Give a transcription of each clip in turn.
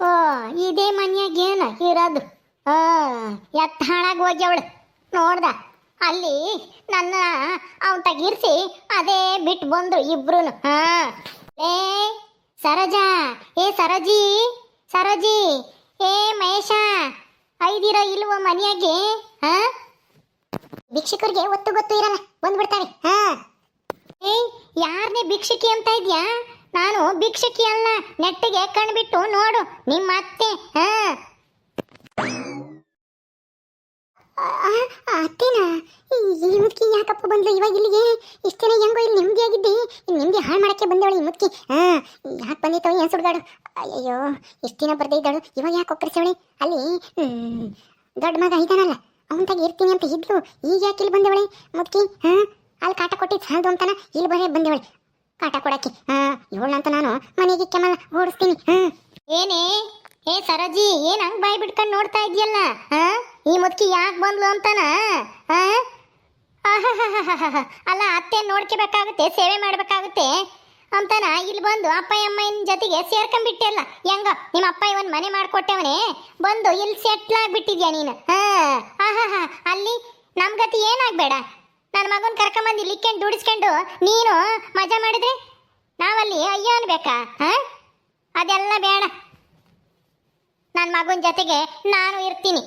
ಓ ಇದೇ ಮನ್ಯಾಗ ಏನ ಇರೋದು ಆ ಎತ್ತ ಹಾಳಾಗಿ ಹೋಗ್ಯವಳು ನೋಡ್ದ ಅಲ್ಲಿ ನನ್ನ ಅವನ್ ತಗಿರ್ಸಿ ಅದೇ ಬಿಟ್ಟು ಬಂದ್ರು ಇಬ್ರು. ಹಾ ಏ ಸರೋಜಾ, ಏ ಸರೋಜಿ, ಸರೋಜಿ, ಏ ಮಹೇಶ, ಐದಿರೋ ಇಲ್ವೋ ಮನೆಯಾಗೆ? ಹಾ ಭಿಕ್ಷುಕರಿಗೆ ಒತ್ತು ಗೊತ್ತು ಇರಲ್ಲ, ಬಂದ್ಬಿಡ್ತಾರೆ. ಹಾ ಏಯ್ ಯಾರನೇ ಭಿಕ್ಷುಕಿ ಅಂತ ಇದ್ಯಾ? ನಾನು ಭಿಕ್ಷುಕಿ ಅಲ್ಲ, ನೆಟ್ಟಿಗೆ ಕಣ್ಬಿಟ್ಟು ನೋಡು ನಿಮ್ಮ ಅತ್ತೆ. ಹಾ ಅತ್ತೇನ ಈ ಮುದ್ಕಿ ಯಾಕಪ್ಪ ಬಂದ್ಲು ಇವಾಗ ಇಲ್ಲಿಗೆ? ಇಷ್ಟು ದಿನ ಹೆಂಗೋ ಇಲ್ಲಿ ನೆಮ್ಮದಿ ಆಗಿದ್ದೆ, ಇಲ್ಲಿ ನೆಮ್ಮದಿ ಹಾಳು ಮಾಡಕ್ಕೆ ಬಂದವಳು ಈ ಮುದ್ಕಿ. ಯಾಕೆ ಬಂದಿತ್ತವ ಏನು ಸುಡ್ಗಾಡು? ಅಯ್ಯೋ ಇಷ್ಟು ದಿನ ಬರ್ದೇ ಇದ್ದಾಳು, ಇವಾಗ ಯಾಕೆ ಒಕ್ಕರಿಸವಳೆ? ಅಲ್ಲಿ ದೊಡ್ಡ ಮಗ ಇದ್ದಾನಲ್ಲ ಅವನ ತಾಗಿ ಇರ್ತೀನಿ ಅಂತ ಇದ್ಲು, ಈಗ ಯಾಕೆ ಇಲ್ಲಿ ಬಂದವಳೆ ಮುದ್ಕಿ? ಅಲ್ಲಿ ಕಾಟ ಕೊಟ್ಟಿದ್ದು ಸಾಲದು ಅಂತಾನ ಇಲ್ಲಿ ಬರೇ ಬಂದವಳೆ ಕಾಟ ಕೊಡಕ್ಕೆ. ಇವಳಂತ ನಾನು ಮನೆಗೆ ಕೆಮ್ಮಲ್ಲ ಓಡಿಸ್ತೀನಿ. ಏನೇ ಏ ಸರೋಜಿ, ಏನ್ ಹಂಗ್ ಬಾಯ್ ಬಿಟ್ಕೊಂಡು ನೋಡ್ತಾ ಇದೆಯಲ್ಲ? ಈ ಮುದ್ಕಿ ಯಾಕೆ ಬಂದ್ಲು ಅಂತಾನ? ಅಲ್ಲ ಅತ್ತೆ ನೋಡ್ಕೋಬೇಕಾಗುತ್ತೆ, ಸೇವೆ ಮಾಡ್ಬೇಕಾಗುತ್ತೆ ಅಂತಾನ ಇಲ್ಲಿ ಬಂದು ಅಪ್ಪ ಅಮ್ಮನ ಜೊತೆಗೆ ಸೇರ್ಕೊಂಡ್ಬಿಟ್ಟೆಲ್ಲ. ಹೆಂಗ ನಿಮ್ಮ ಅಪ್ಪ ಇವನ್ ಮನೆ ಮಾಡ್ಕೊಟ್ಟವನೇ, ಬಂದು ಇಲ್ಲಿ ಸೆಟ್ಲ್ ಆಗ್ಬಿಟ್ಟಿದ್ಯಾ ನೀನು? ಅಲ್ಲಿ ನಮ್ ಗತಿ ಏನಾಗ್ಬೇಡ, ನನ್ನ ಮಗನ್ ಕರ್ಕೊಂಬಂದು ಇಲ್ಲಿಕ್ಕೊಂಡು ದುಡಿಸ್ಕೊಂಡು ನೀನು ಮಜಾ ಮಾಡಿದ್ರೆ ನಾವಲ್ಲಿ ಅಯ್ಯೋ ಅನ್ಬೇಕಾ? ಅದೆಲ್ಲ ಬೇಡ, ನನ್ನ ಮಗನ ಜೊತೆಗೆ ನಾನು ಇರ್ತೀನಿ.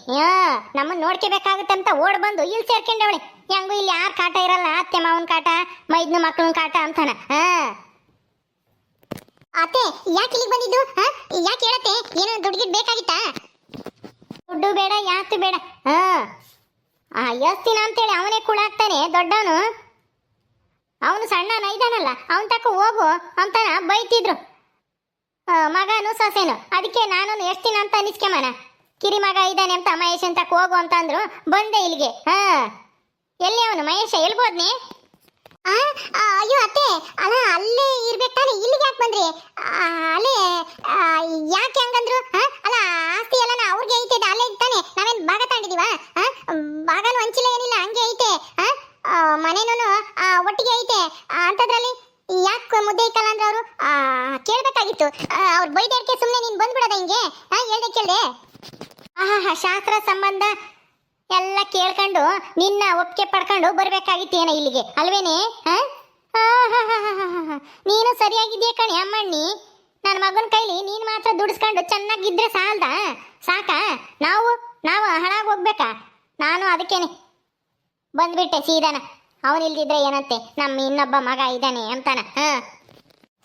ನಮ್ಮನ್ನು ನೋಡ್ಕೋಬೇಕಾಗುತ್ತೆ ಅಂತ ಓಡ್ ಬಂದು ಇಲ್ಲಿ ಸೇರ್ಕೊಂಡವಳೆ. ಹೆಂಗು ಇಲ್ಲಿ ಯಾರು ಕಾಟ ಇರಲ್ಲ, ಅತ್ತೆ ಮಾವನ ಕಾಟ, ಮೈದ್ನ ಮಕ್ಕಳನ್ನ ಕಾಟ ಅಂತಾನ. ಅತ್ತೆ ಯಾಕೆ ಇಲ್ಲಿಗೆ ಬಂದಿದ್ದು? ಯಾಕೆ ಹೇಳತ್ತೆ? ಏನೋ ದುಡ್ಡಿಗೆ ಬೇಕಾಗಿತ್ತಾ? ದುಡ್ಡು ಬೇಡ, ಯಾತು ಬೇಡ. ಎಸ್ತಿನ ಅಂತೇಳಿ ಅವನೇ ಕೂಡಾಗ್ತಾನೆ ದೊಡ್ಡವನು. ಅವನು ಸಣ್ಣನ ಇದಾನಲ್ಲ, ಅವನ್ ತಕ್ಕ ಹೋಗು ಅಂತಾನ ಬೈತಿದ್ರು ಮಗನು ಸೊಸೆನು. ಅದಕ್ಕೆ ನಾನು ಎಷ್ಟಿನ ಅಂತ ಅನಿಸ್ಕೆಮನ, ಕಿರಿ ಮಗ ಇದ್ದಾನೆ ಅಂತ ಮಹೇಶ್ ಅಂತ ಹೋಗು ಅಂತಂದ್ರು, ಬಂದೆ ಇಲ್ಲಿಗೆ. ಎಲ್ಲಿ ಅವನು ಮಹೇಶ? ಎಲ್ಬೋದ್ನಿ? ಅಯ್ಯೋ ಅತ್ತೆ, ಅಲ್ಲ ಅಲ್ಲೇ ಇರ್ಬೇಕಾನೆ, ಇಲ್ಲಿಗೆ ಯಾಕೆ ಬಂದ್ರಿ? ಅಲ್ಲೇ ಯಾಕೆ ಹಂಗಂದ್ರು? ಅಲ್ಲ ಆಸ್ತಿ ಎಲ್ಲ ಅವ್ರಿಗೆ ಐತೆ, ಅಲ್ಲೇ ಇರ್ತಾನೆ, ನಾವೇನ್ ಭಾಗ ತಗೊಂಡಿದೀವ? ಭಾಗನು ಹಂಚಿಲ್ಲ ಏನಿಲ್ಲ, ಹಂಗೆ ಐತೆ. ಮನೇನು ಒಟ್ಟಿಗೆ ಐತೆ ಅಂತದ್ರಲ್ಲಿ ಯಾಕೆ ಮುದ್ದೆ ಇಕ್ಕಲ್ಲ ಅಂದ್ರೆ ಅವರು ಕೇಳ್ಬೇಕಾಗಿತ್ತು. ಅವ್ರು ಬೈದಕ್ಕೆ ಸುಮ್ಮನೆ ನೀನು ಬಂದ್ಬಿಡೋದ ಹಿಂಗೆ? ಹೇಳ್ದೆ ಕೇಳ್ದೆ. ಶಾಸ್ತ್ರ ಸಂಬಂಧ ಎಲ್ಲ ಕೇಳ್ಕೊಂಡು ನಿನ್ನ ಒಪ್ಪಿಗೆ ಪಡ್ಕೊಂಡು ಬರ್ಬೇಕಾಗಿತ್ತು ಏನ ಇಲ್ಲಿಗೆ, ಅಲ್ವೇನೆ? ನೀನು ಸರಿಯಾಗಿದ್ಯಾ ಕಣೆ ಅಮ್ಮಣ್ಣಿ. ನನ್ನ ಮಗನ ಕೈಲಿ ನೀನು ಮಾತ್ರ ದುಡಿಸ್ಕೊಂಡು ಚೆನ್ನಾಗಿದ್ರೆ ಸಾಲ್ದ ಸಾಕ? ನಾವು ಹಾಳಾಗಿ ಹೋಗ್ಬೇಕಾ? ನಾನು ಅದಕ್ಕೇನೆ ಬಂದ್ಬಿಟ್ಟೆ ಸೀದಾನ. ಅವನಿಲ್ದಿದ್ರೆ ಏನಂತೆ, ನಮ್ಮ ಇನ್ನೊಬ್ಬ ಮಗ ಇದ್ದಾನೆ ಅಂತಾನ.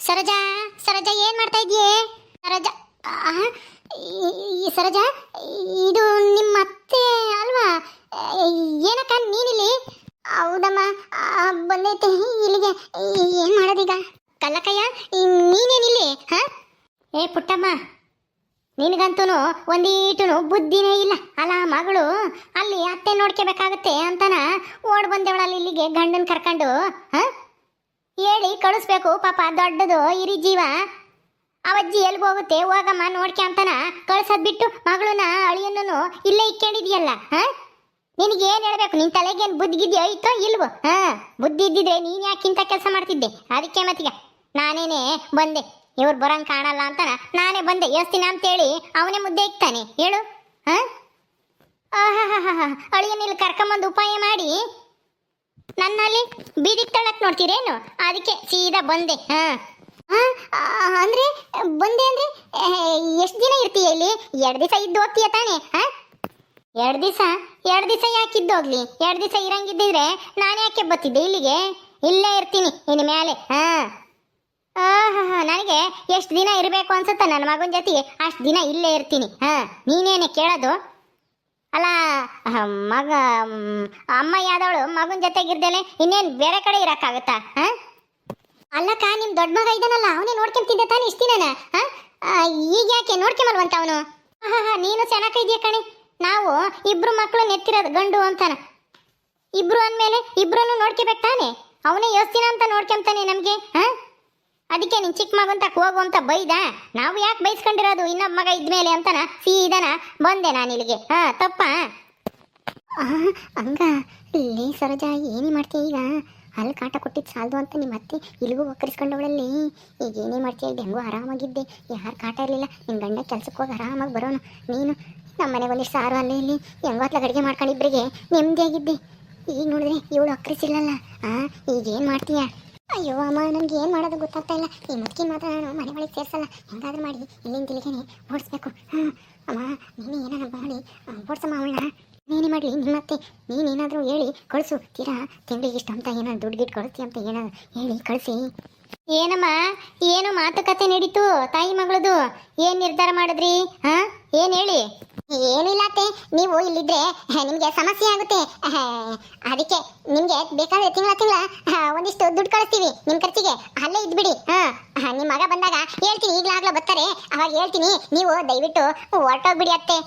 ಸರೋಜಾ, ಸರೋಜಾ ಏನ್ ಮಾಡ್ತಾ ಇದೀಯೇ? ಸರೋಜಾ, ಸರೋಜಾ ಇದು ನಿಮ್ಮ ಅತ್ತೆ ಅಲ್ವಾ? ಏನಕ್ಕ ನೀನಿಲ್ಲಿ? ಹೌದಮ್ಮ, ಬಂದೈತೆ ಇಲ್ಲಿಗೆ. ಏನ್ ಮಾಡೋದೀಗ? ಕಲ್ಲಕ್ಕಯ್ಯ ನೀನೇನಿಲ್ಲಿ? ಏ ಪುಟ್ಟಮ್ಮ, ನಿನಗಂತೂ ಒಂದೀಟು ಬುದ್ಧಿನೇ ಇಲ್ಲ ಅಲ್ಲ ಮಗಳು. ಅಲ್ಲಿ ಅತ್ತೆ ನೋಡ್ಕೋಬೇಕಾಗುತ್ತೆ ಅಂತಾನ ಓಡ್ ಬಂದೇವಳಲ್ಲಿ ಇಲ್ಲಿಗೆ ಗಂಡನ್ ಕರ್ಕೊಂಡು. ಹೇಳಿ ಕಳಿಸ್ಬೇಕು ಪಾಪ, ದೊಡ್ಡದು ಹಿರಿ ಜೀವ. ಅವಜ್ಜಿ ಎಲ್ಗೆ ಹೋಗುತ್ತೆ, ಹೋಗಮ್ಮ ನೋಡ್ಕೆ ಅಂತಾನ ಕಳ್ಸದ್ ಬಿಟ್ಟು ಮಗಳನ್ನ ಅಳಿಯನ್ನು ಇಲ್ಲೇ ಇಕ್ಕೊಂಡಿದ್ಯಲ್ಲ. ನಿನಗೇನು ಹೇಳ್ಬೇಕು? ನಿನ್ ತಲೆಗೇನು ಬುದ್ಧಿಗಿದ್ಯೋ ಐತೋ ಇಲ್ವೋ? ಬುದ್ಧಿ ಇದ್ದಿದ್ರೆ ನೀನ್ ಯಾಕಿಂತ ಕೆಲಸ ಮಾಡ್ತಿದ್ದೆ? ಅದಕ್ಕೆ ಮತ್ತೀಗ ನಾನೇನೆ ಬಂದೆ, ಇವ್ರು ಬರಂಗ್ ಕಾಣಲ್ಲ ಅಂತಾನ ನಾನೇ ಬಂದೆ. ಎಸ್ತಿನ ಅಂತೇಳಿ ಅವನೇ ಮುದ್ದೆ ಇಕ್ತಾನೆ ಹೇಳು. ಅಳಿಯನಿಲ್ಲಿ ಕರ್ಕೊಂಬಂದು ಉಪಾಯ ಮಾಡಿ ನನ್ನಲ್ಲಿ ಬೀದಿಗೆ ತಳ್ಳಕ್ ನೋಡ್ತೀರೇನು? ಅದಕ್ಕೆ ಸೀದಾ ಬಂದೆ. ಅಂದ್ರೆ ಬಂದೆ ಅಂದ್ರೆ ಎಷ್ಟು ದಿನ ಇರ್ತೀಯ ಇಲ್ಲಿ? 2 ದಿವಸ ಇದ್ದು ಹೋಗ್ತೀಯ ತಾನೆ? 2 ದಿವಸ ಯಾಕಿದ್ದು ಹೋಗ್ಲಿ? 2 ದಿವಸ ಇರಂಗಿದ್ದಿದ್ರೆ ನಾನು ಯಾಕೆ ಬರ್ತಿದ್ದೆ ಇಲ್ಲಿಗೆ? ಇಲ್ಲೇ ಇರ್ತೀನಿ ಇನ್ನು ಮೇಲೆ. ನನಗೆ ಎಷ್ಟು ದಿನ ಇರಬೇಕು ಅನ್ಸುತ್ತ ನನ್ನ ಮಗನ ಜೊತೆಗೆ ಅಷ್ಟು ದಿನ ಇಲ್ಲೇ ಇರ್ತೀನಿ. ನೀನೇನೆ ಕೇಳೋದು? ಅಲ್ಲ ಮಗ ಅಮ್ಮ ಯಾದವಳು ಮಗನ ಜೊತೆಗಿರ್ದೇನೆ ಇನ್ನೇನು ಬೇರೆ ಕಡೆ ಇರೋಕ್ಕಾಗತ್ತಾ? ಅಲ್ಲಕ್ಕ, ನಿಮ್ಮ ದೊಡ್ಡ ಮಗ ಇದ್ದಾನಲ್ಲ ಅವನೇ ನೋಡ್ಕೊಂತಿದ್ದೆ ತಾನೆ ಇಷ್ಟು ದಿನ. ಈಗ ಯಾಕೆ ನೋಡ್ಕೊಂಬಲ್ವಂತ ಅವನು? ನೀನು ಚೆನ್ನಾಗಿದ್ಯಾ ಕಣೆ. ನಾವು 2 ಮಕ್ಕಳು ನೆತ್ತಿರೋದು ಗಂಡು ಅಂತಾನ. 2 ಅಂದಮೇಲೆ 2 ನೋಡ್ಕೋಬೇಕು ತಾನೆ. ಅವನೇ ಯೋಸ್ತಿನ ಅಂತ ನೋಡ್ಕೊಂತಾನೆ ನಮಗೆ. ಅದಕ್ಕೆ ನಿನ್ ಚಿಕ್ಕ ಮಗಂತ ಹೋಗು ಅಂತ ಬೈದ. ನಾವು ಯಾಕೆ ಬೈಸ್ಕೊಂಡಿರೋದು ಇನ್ನೊಬ್ಬ ಮಗ ಇದ್ಮೇಲೆ ಅಂತಾನ ಸೀದಾನ ಬಂದೆ ನಾನು ಇಲ್ಲಿಗೆ. ತಪ್ಪ ಹಂಗ ಲೇ ಸರೋಜಾ, ಏನಿ ಮಾಡ್ತೀಯ ಈಗ? ಅಲ್ಲಿ ಕಾಟ ಕೊಟ್ಟಿದ್ದು ಸಾಲದು ಅಂತ ನಿಮ್ಮ ಅತ್ತೆ ಇಲ್ಲಿಗೂ ಒಕ್ಕರಿಸ್ಕೊಂಡವಳಲ್ಲಿ. ಈಗ ಏನೇ ಮಾಡ್ತೀಯ ಇದು ಹೆಂಗೋ ಆರಾಮಾಗಿದ್ದೆ, ಯಾರು ಕಾಟ ಇರಲಿಲ್ಲ. ನಿನ್ನ ಗಂಡ ಕೆಲ್ಸಕ್ಕೆ ಹೋಗಿ ಆರಾಮಾಗಿ ಬರೋನು. ನೀನು ನಮ್ಮ ಮನೆಗೆ ಒಂದಿಷ್ಟು ಸಾರು ಅಲ್ಲಿ ಇಲ್ಲಿ ಹೆಂಗೋ ಹೊತ್ಲಾಗ ಅಡುಗೆ ಮಾಡ್ಕೊಂಡಿಬ್ಬರಿಗೆ ನೆಮ್ಮದಿಯಾಗಿದ್ದೆ. ಈಗ ನೋಡಿದ್ರೆ ಇವಳು ಒಕ್ಕರಿಸಿಲ್ಲಲ್ಲ. ಈಗ ಏನು ಮಾಡ್ತೀಯ? ಅಯ್ಯೋ ಅಮ್ಮ, ನನಗೆ ಏನು ಮಾಡೋದು ಗೊತ್ತಾಗ್ತಾ ಇಲ್ಲ. ಈ ಮುದುಕಿನ ಮಾತ್ರ ನಾನು ಮನೆ ಒಳಗೆ ಸೇರಿಸಲ್ಲ. ಹೆಂಗಾದ್ರೂ ಮಾಡಿ ಇಲ್ಲಿಂದ ಇಲ್ಲಿಗೆ ಓಡಿಸ್ಬೇಕು. ಅಮ್ಮ ನೀನು ಏನಾರ ಮಾಡಿ ಓಡಿಸಮ್ಮ ಅವಳನ್ನ. ನೀನೇ ಮಾಡಲಿ ನಿಮ್ಮತ್ತೆ, ನೀನೇನಾದರೂ ಹೇಳಿ ಕಳಿಸು. ತೀರಾ ತಿಂಗಳಿಗೆ ಇಷ್ಟು ಅಂತ ಏನಾದ್ರು ದುಡ್ಡು ಗಿಟ್ಟು ಕಳಿಸ್ತಿ ಅಂತ ಏನಾದ್ರು ಹೇಳಿ ಕಳಿಸಿ. ಏನಮ್ಮ, ಏನು ಮಾತುಕತೆ ನಡೀತು ತಾಯಿ ಮಗಳದು? ಏನು ನಿರ್ಧಾರ ಮಾಡಿದ್ರಿ? ಏನು ಹೇಳಿ? ಏನಿಲ್ಲ ಅತ್ತೆ, ನೀವು ಇಲ್ಲಿದ್ರೆ ನಿಮಗೆ ಸಮಸ್ಯೆ ಆಗುತ್ತೆ. ಅದಕ್ಕೆ ನಿಮಗೆ ಬೇಕಾದ್ರೆ ತಿಂಗಳ ಒಂದಿಷ್ಟು ದುಡ್ಡು ಕಳಿಸ್ತೀವಿ ನಿಮ್ಮ ಖರ್ಚಿಗೆ. ಅಲ್ಲೇ ಇದ್ಬಿಡಿ. ನಿಮ್ಮ ಮಗ ಬಂದಾಗ ಹೇಳ್ತೀನಿ, ಈಗಲಾಗ್ಲೂ ಬರ್ತಾರೆ, ಅವಾಗ ಹೇಳ್ತೀನಿ. ನೀವು ದಯವಿಟ್ಟು ಹೊರಟೋಗ್ಬಿಡಿ ಅತ್ತೆ.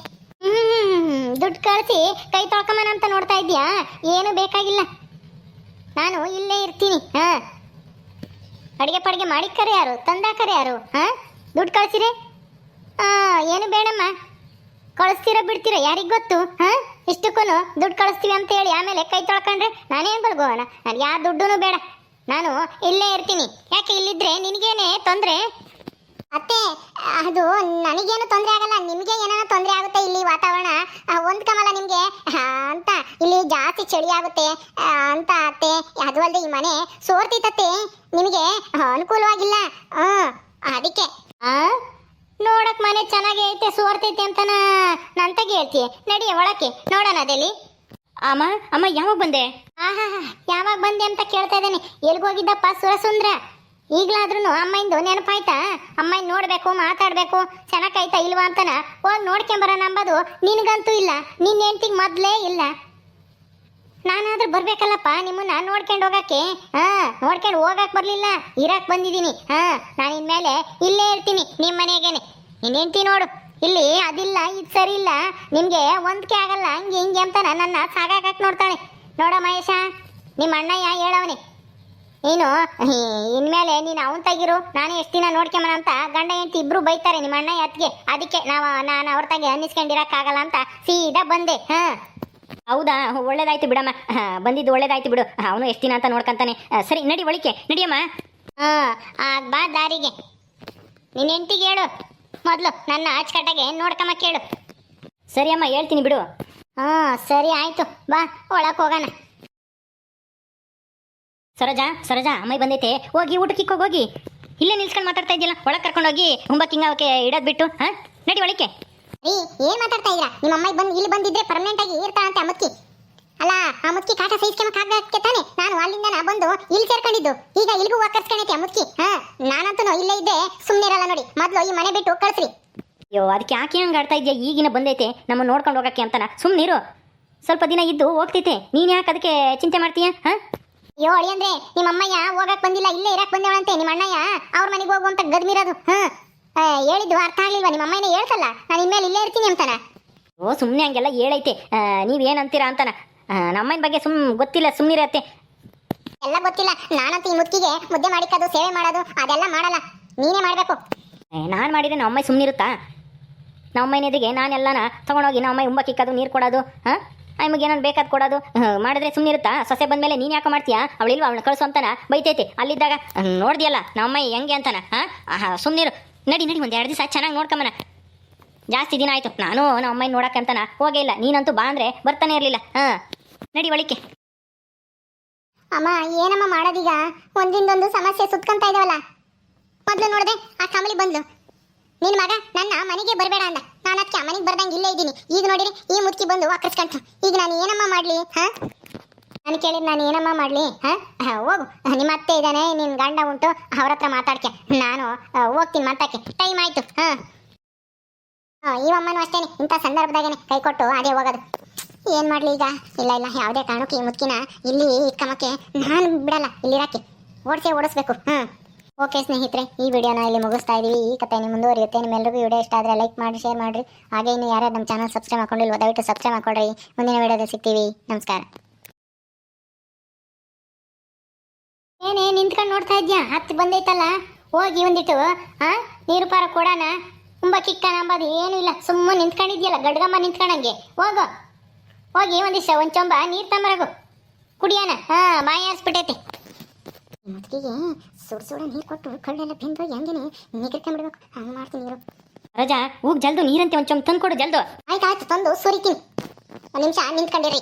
ದುಡ್ಡು ಕಳಿಸಿ ಕೈ ತೊಳ್ಕೊಂಬನ ಅಂತ ನೋಡ್ತಾ ಇದೀಯಾ? ಏನು ಬೇಕಾಗಿಲ್ಲ, ನಾನು ಇಲ್ಲೇ ಇರ್ತೀನಿ. ಅಡಿಗೆ ಪಡಿಗೆ ಮಾಡಿಕ್ಕರೆ ಯಾರು, ತಂದಾಕರೆ ಯಾರು? ದುಡ್ಡು ಕಳಿಸಿರಿ. ಏನು ಬೇಡಮ್ಮ, ಕಳಿಸ್ತೀರ ಬಿಡ್ತೀರ ಯಾರಿಗೆ ಗೊತ್ತು? ಇಷ್ಟಕ್ಕೂ ದುಡ್ಡು ಕಳಿಸ್ತೀವಿ ಅಂತ ಹೇಳಿ ಆಮೇಲೆ ಕೈ ತೊಳ್ಕೊಂಡ್ರೆ ನಾನೇನು ಬಲ್ಗೋಣ? ನಾನು ಯಾವ ದುಡ್ಡು ಬೇಡ, ನಾನು ಇಲ್ಲೇ ಇರ್ತೀನಿ. ಯಾಕೆ ಇಲ್ಲಿದ್ರೆ ನಿನಗೇನೆ ತೊಂದರೆ? ಅತ್ತೆ, ಅದು ನನಗೇನು ತೊಂದರೆ ಆಗಲ್ಲ, ನಿಮಗೆ ಏನಾರ ತೊಂದರೆ ಆಗುತ್ತೆ. ಇಲ್ಲಿ ವಾತಾವರಣ ಹೊಂದ್ಕಮಲ್ಲ ನಿಮಗೆ ಅಂತ, ಇಲ್ಲಿ ಜಾಸ್ತಿ ಚಳಿ ಆಗುತ್ತೆ ಅಂತ ಅತ್ತೆ. ಅದು ಅಲ್ಲದೆ ಈ ಮನೆ ಸೋರ್ತಿತ್ತತ್ತೆ, ನಿಮಗೆ ಅನುಕೂಲವಾಗಿಲ್ಲ. ಅದಕ್ಕೆ ನೋಡಕ್ ಮನೆ ಚೆನ್ನಾಗಿ ಐತೆ, ಸೋರ್ತೈತೆ ಅಂತನ ನಂತಾಗ ಹೇಳ್ತೀಯ. ನಡಿಯ ಒಳಕ್ಕೆ ನೋಡೋಣ ಅದಲ್ಲಿ. ಅಮ್ಮ ಅಮ್ಮ ಯಾವಾಗ ಬಂದೆ? ಯಾವಾಗ ಬಂದೆ ಅಂತ ಕೇಳ್ತಾ ಇದ್ದೇನೆ. ಎಲ್ಗೋಗಿದ್ದಪ್ಪ ಸುರಸುಂದ್ರ? ಈಗಲಾದ್ರೂ ಅಮ್ಮಂದು ನೆನಪಾಯ್ತಾ? ಅಮ್ಮನ ನೋಡ್ಬೇಕು, ಮಾತಾಡ್ಬೇಕು, ಚೆನ್ನಾಗಾಯ್ತಾ ಇಲ್ವಾ ಅಂತನ ಹೋಗಿ ನೋಡ್ಕೊಂಬರೋಣ ಅಂಬೋದು ನಿನಗಂತೂ ಇಲ್ಲ. ನಿನ್ನ ಹೆಂಡ್ತಿಗೆ ಮೊದಲೇ ಇಲ್ಲ. ನಾನಾದ್ರೂ ಬರ್ಬೇಕಲ್ಲಪ್ಪ ನಿಮ್ಮನ್ನ ನೋಡ್ಕೊಂಡು ಹೋಗಕ್ಕೆ. ನೋಡ್ಕೊಂಡು ಹೋಗಕ್ ಬರ್ಲಿಲ್ಲ, ಇರಕ್ ಬಂದಿದ್ದೀನಿ. ನಾನು ಇನ್ಮೇಲೆ ಇಲ್ಲೇ ಇರ್ತೀನಿ ನಿಮ್ಮ ಮನೆಗೇನೆ. ನಿನ್ನ ಹೆಂಡ್ತಿ ನೋಡು, ಇಲ್ಲಿ ಅದಿಲ್ಲ ಇದು ಸರಿ ಇಲ್ಲ, ನಿಮ್ಗೆ ಹೊಂದ್ಕೆ ಆಗಲ್ಲ, ಹಂಗೆ ಹಿಂಗೆ ಅಂತ ನನ್ನ ಸಾಗಾಕಕ್ಕೆ ನೋಡ್ತಾನೆ. ನೋಡ ಮಹೇಶ, ನಿಮ್ಮ ಅಣ್ಣಯ್ಯ ಹೇಳವನೆ, ನೀನು ಇನ್ಮೇಲೆ ನೀನು ಅವನ್ ತೆಗಿರು, ನಾನು ಎಷ್ಟು ದಿನ ನೋಡ್ಕೊಂಬನ ಅಂತ ಗಂಡ ಹೆಂಡತಿ ಇಬ್ರು ಬೈತಾರೆ ನಿಮ್ಮ ಅಣ್ಣಯ್ಯ ಅತ್ತಿಗೆ. ಅದಕ್ಕೆ ನಾನು ಅವ್ರ ತಾಗೆ ಅನ್ನಿಸ್ಕೊಂಡಿರಕ್ಕಾಗಲ್ಲ ಅಂತ ಸೀದಾ ಬಂದೆ. ಹೌದಾ, ಒಳ್ಳೇದಾಯ್ತು ಬಿಡಮ್ಮ, ಬಂದಿದ್ದು ಒಳ್ಳೇದಾಯ್ತು ಬಿಡು. ಅವನು ಎಷ್ಟು ದಿನ ಅಂತ ನೋಡ್ಕೊಂತಾನೆ. ಸರಿ ನಡಿ ಒಳಿಕೆ, ನಡಿಯಮ್ಮ. ಆಗ ಬಾ ದಾರಿಗೆ. ನಿನ್ನ ಹೆಂಡತಿಗೆ ಹೇಳು ಮೊದಲು ನನ್ನ ಅಚ್ಚುಕಟ್ಟಾಗೆ ನೋಡ್ಕೊಂಬ ಕೇಳು. ಸರಿ ಅಮ್ಮ, ಹೇಳ್ತೀನಿ ಬಿಡು. ಸರಿ ಆಯ್ತು, ಬಾ ಒಳಕ್ಕೆ ಹೋಗೋಣ. ಸರೋಜಾ ಸರೋಜಾ, ಅಮ್ಮ ಬಂದೈತೆ, ಹೋಗಿ ಊಟಕ್ಕೆ ಹೋಗಿ. ಇಲ್ಲೇ ನಿಲ್ಸ್ಕೊಂಡು ಮಾತಾಡ್ತಾ ಇದೆಯಲ್ಲ, ಒಳಗೆ ಕರ್ಕೊಂಡೋಗಿ ಹುಂಬಕ್ಕಿಂಗಕ್ಕೆ ಇಡೋದು ಬಿಟ್ಟು ನಡಿ ಒಳಿಕೆ. ಏನ್ ಮಾತಾಡ್ತಾ ಇದ್ದೀರಾ? ನಿಮ್ಮ ಅಮ್ಮ ಇಲ್ಲಿ ಬಂದಿದ್ರೆ ಪರ್ಮನೆಂಟ್ ಆಗಿ ಇರ್ತಾಳಂತೆ ಆ ಮುತ್ಕಿ. ಅಲ್ಲ, ಆ ಮುತ್ಕಿ ಕಾಟ ಸಹಿಸ್ಕೊಂಬಕ್ಕೆ ತಾನೆ ನಾನು ಅಲ್ಲಿಂದ ಬಂದು ಇಲ್ಲಿ ಸೇರ್ಕೊಂಡಿದ್ದು. ಈಗ ಇಲ್ಲಿಗೂ ಕರ್ಸ್ಕೊಂಡೈತೆ ಆ ಮುತ್ಕಿ. ನಾನಂತೂ ಇಲ್ಲೇ ಇದ್ದೆ, ಸುಮ್ಮನೆ ಇರಲ್ಲ ನೋಡಿ. ಮೊದಲು ಈ ಮನೆ ಬಿಟ್ಟು ಕಳಿಸ್ರಿ. ಅಯ್ಯೋ, ಅದಕ್ಕೆ ಯಾಕೆ ಹಂಗೆ ಆಡ್ತಾ ಇದೆಯಾ? ಈಗಿನ ಬಂದೈತೆ ನಮ್ಮ ನೋಡ್ಕೊಂಡು ಹೋಗಕ್ಕೆ ಅಂತನ. ಸುಮ್ಮನಿರು, ಸ್ವಲ್ಪ ದಿನ ಇದ್ದು ಹೋಗ್ತೈತೆ. ನೀನು ಯಾಕೆ ಅದಕ್ಕೆ ಚಿಂತೆ ಮಾಡ್ತೀಯ? ಅಯ್ಯೋ ಅಳಿ ಅಂದ್ರೆ ನಿಮ್ಮ ಅಮ್ಮಯ್ಯ ಹೋಗಕ್ ಬಂದಿಲ್ಲ, ಇಲ್ಲೇ ಇರಕ್ ಬಂದೇವಳಂತೆ. ನಿಮ್ಮ ಅಣ್ಣಯ್ಯ ಅವ್ರ ಮನೆಗೆ ಹೋಗುವಂತ ಗದ್ಮಿರೋದು. ಹೇಳಿದ್ದು ಅರ್ಥ ಆಗ್ಲಿಲ್ವಾ? ನಿಮ್ಮ ಅಮ್ಮನೇ ಹೇಳ್ತಲ್ಲ, ನಾನು ಇನ್ಮೇಲೆ ಇಲ್ಲೇ ಇರ್ತೀನಿ ಅಂತಾನ. ಓ, ಸುಮ್ಮನೆ ಹಂಗೆಲ್ಲ ಹೇಳೈತೆ. ನೀವೇನಂತೀರಾ ಅಂತಾನ. ನಮ್ಮನ ಬಗ್ಗೆ ಗೊತ್ತಿಲ್ಲ, ಸುಮ್ಮನಿರತ್ತೆ. ಎಲ್ಲ ಗೊತ್ತಿಲ್ಲ. ನಾನಂತೂ ಈ ಮುತ್ತಿಗೆ ಮುದ್ದೆ ಮಾಡಿಕೋದು, ಸೇವೆ ಮಾಡೋದು ಅದೆಲ್ಲ ಮಾಡಲ್ಲ, ನೀನೇ ಮಾಡಬೇಕು. ನಾನು ಮಾಡಿದ್ರೆ ನಮ್ಮ ಅಮ್ಮ ಸುಮ್ಮನಿರುತ್ತಾ? ನಮ್ಮ ಅಮ್ಮನ ಎದುರಿಗೆ ನಾನೆಲ್ಲನ ತೊಗೊಂಡೋಗಿ ನಮ್ಮ ಅಮ್ಮ ಉಂಬಕ್ಕಿಕ್ಕೋದು, ನೀರು ಕೊಡೋದು, ನಿಮಗೆ ಏನಾರು ಬೇಕಾದ್ ಕೊಡೋದು ಮಾಡಿದ್ರೆ ಸುಮ್ಮನಿರುತ್ತಾ? ಸೊಸೆ ಬಂದಮೇಲೆ ನೀನು ಯಾಕೆ ಮಾಡ್ತೀಯಾ? ಅವಳಿಲ್ವಾ, ಅವಳು ಕಳಿಸು ಅಂತಾನ ಬೈತೈತೆ. ಅಲ್ಲಿದ್ದಾಗ ನೋಡ್ದಿಯಲ್ಲ ನಮ್ಮ ಅಮ್ಮ ಹೆಂಗೆ ಅಂತಾನ. ಸುಮ್ಮನಿರು, ನಡಿ ನಡಿ, ಒಂದು 2 ದಿವಸ ಚೆನ್ನಾಗಿ ನೋಡ್ಕೊಂಬನ. ಜಾಸ್ತಿ ದಿನ ಆಯಿತು ನಾನು ನಮ್ಮ ಅಮ್ಮನ ನೋಡಕ್ಕೆ ಅಂತಾನ ಹೋಗೇ ಇಲ್ಲ. ನೀನಂತೂ ಬಾ ಅಂದರೆ ಬರ್ತಾನೆ ಇರಲಿಲ್ಲ. ನಡಿ ಒಳಿಕೆ. ಅಮ್ಮ ಏನಮ್ಮ ಮಾಡೋದೀಗ? ಒಂದಿಂದೊಂದು ಸಮಸ್ಯೆ ಸುತ್ಕೊಂತ ಇದಾವಲ್ಲ. ಮೊದಲು ನೋಡಿದೆ ಆ ಕಮಲಿ ಬಂದ್ಲು, ನಿನ್ನ ಮಗ ನನ್ನ ಮನೆಗೆ ಬರಬೇಡ ಅಂದ. ನಾನು ಅದಕ್ಕೆ ಮನೆಗೆ ಬರ್ದಂಗೆ ಇಲ್ಲೇ ಇದ್ದೀನಿ. ಈಗ ನೋಡಿರಿ ಈ ಮುದುಕಿ ಬಂದು ವಾಕರ್ಸ್ಕೊಂತು. ಈಗ ನಾನು ಏನಮ್ಮ ಮಾಡಲಿ? ನಾನು ಕೇಳಿದ್ ನಾನು ಏನಮ್ಮ ಮಾಡಲಿ? ಹೋಗು, ನಿಮ್ಮ ಅತ್ತೆ ಇದ್ದಾನೆ, ನಿನ್ನ ಗಂಡ ಉಂಟು, ಅವ್ರ ಹತ್ರ ಮಾತಾಡ್ಕೆ. ನಾನು ಹೋಗ್ತೀನಿ ಮಾತಾಕೆ, ಟೈಮ್ ಆಯ್ತು. ಈ ಅಮ್ಮನೂ ಅಷ್ಟೇನೆ, ಇಂಥ ಸಂದರ್ಭದಾಗೇನೆ ಕೈ ಕೊಟ್ಟು ಅದೇ ಹೋಗೋದು. ಏನು ಮಾಡಲಿ ಈಗ? ಇಲ್ಲ ಇಲ್ಲ, ಯಾವುದೇ ಕಾರಣಕ್ಕೂ ಈ ಮುದುಕಿನ ಇಲ್ಲಿ ಇಟ್ಕೊಂಬಕ್ಕೆ ನಾನು ಬಿಡಲ್ಲ, ಇಲ್ಲಿರಕ್ಕೆ ಓಡಿಸ್ಬೇಕು. ಓಕೆ ಸ್ನೇಹಿತರೆ, ಈ ವಿಡಿಯೋನ ಇಲ್ಲಿ ಮುಗಿಸ್ತಾ ಇದೀವಿ. ಈ ಕಥೆ ನಿಮ್ಮ ಮುಂದುವರಿಯುತ್ತೆ. ನಿಮ್ಮೆಲ್ಲರಿಗೂ ವಿಡಿಯೋ ಇಷ್ಟ ಆದರೆ ಲೈಕ್ ಮಾಡಿ, ಶೇರ್ ಮಾಡಿರಿ. ಹಾಗೆ ಇನ್ನು ಯಾರು ನಮ್ಮ ಚಾನಲ್ ಸಬ್ಸ್ಕ್ರೈಬ್ ಮಾಡ್ಕೊಂಡಿಲ್ವೋ ದಯವಿಟ್ಟು ಸಬ್ಸ್ಕ್ರೈಬ್ ಮಾಡ್ಕೊಳ್ರಿ. ಮುಂದಿನ ವಿಡಿಯೋದಲ್ಲಿ ಸಿಗ್ತೀವಿ. ನಮಸ್ಕಾರ. ಏನೇ ನಿಂತ್ಕೊಂಡು ನೋಡ್ತಾ ಇದ್ಯಾ? ಹತ್ತು ಬಂದೈತಲ್ಲ, ಹೋಗಿ ಒಂದಿಟ್ಟು ನೀರು ಪಾರ ಕೊಡೋಣ, ತುಂಬ ಕಿಕ್ಕನ ಅಂಬೋದು ಏನೂ ಇಲ್ಲ. ಸುಮ್ಮನೆ ನಿಂತ್ಕೊಂಡಿದ್ಯಲ್ಲ ಗಡ್ಗಮ್ಮ ನಿಂತ್ಕೊಂಡಂಗೆ. ಹೋಗಿ ಒಂದಿಷ್ಟ ಒಂದು ಚೊಂಬ ನೀರು ತಂಬರಗು, ಕುಡಿಯೋಣ. ಬಾಯಿ ಆರಿಸ್ಬಿಟ್ಟೈತೆ. ಮುದುಕಿಗೆ ಸುಡ ನೀರು ಕೊಟ್ಟು ಕಳ್ಳೆಲ್ಲ ಬೆಂದು ಹೆಂಗೇನೆ ನಿಗರ್ಕೊಂಡ್ಬಿಡ್ಬೇಕು ಹಂಗೆ ಮಾಡ್ತೀನಿ ನೀರು. ರಜಾ ಹೋಗ್ ಜಲ್ದು ನೀರಂತೆ ಒಂದು ಚೊಂಬ್ ತಂದು ಕೊಡು ಜಲ್ದು. ಆಯ್ತು ತಂದು ಸುರಿತೀನಿ. ಒಂದು ನಿಮಿಷ ನಿಂತ್ಕೊಂಡಿರಿ.